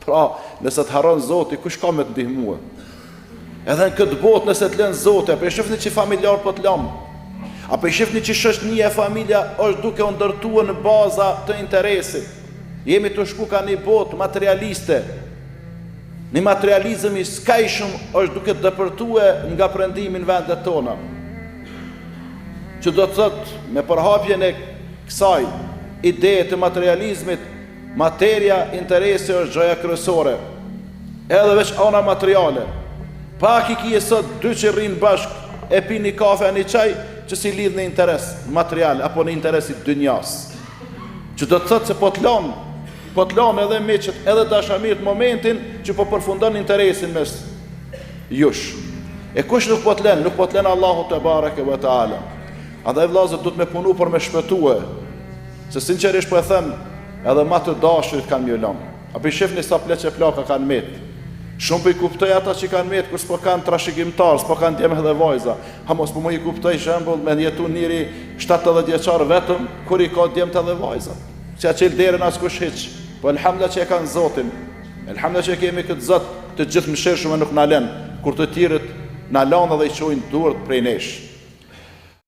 Pra, nëse të harron Zoti, kush ka me të ndihmue? Edhe në këtë botë nëse të lënë Zoti, apo e shifni që familjar po të lëmë, apo e shifni që shoqënia e familja është duke u ndërtuar në baza të interesit. Jemi të shku ka një botë materialiste. Një materializëm i skajshëm është duke të dëpërtue nga prendimin vendet tona. Që do të thotë, me përhapjen e kësaj ideje të materializmit, materia, interesi është gjoja kryesore. Edhe veç ana materiale. Pak i kije sot dy që rrinë bashk, e pi një kafe a një qaj, që si lidh në interes material, apo në interesit dynjas. Që do të thotë se po të lanë edhe meqet, edhe dashamirët momentin, që po përfundon interesin mes jush. E kush nuk po të lenë? Nuk po të lenë Allahu te bareke ve taala. A dhe vllazët du të me punu për me shpëtue, se sinqerisht po e them, edhe ma të dashurit kanë mjëllon. Apo i shifni sa pleqe plaka kanë metë. Shumë për i kuptoj ata që kanë metë, kur s'po kanë trashëgimtar, s'po kanë djemë edhe vajza. Ha mos po më i kuptoj shembull me jetu njëri 70 vjeçar vetëm, kur i ka djemë të edhe vajza. Si a qelë derën as kush hiq. Po elhamdullah që e kanë Zotin. Elhamdullah që kemi këtë Zot të gjithë mëshirshëm e nuk na lën, kur të tjerët na lanë dhe i çojnë durët prej nesh.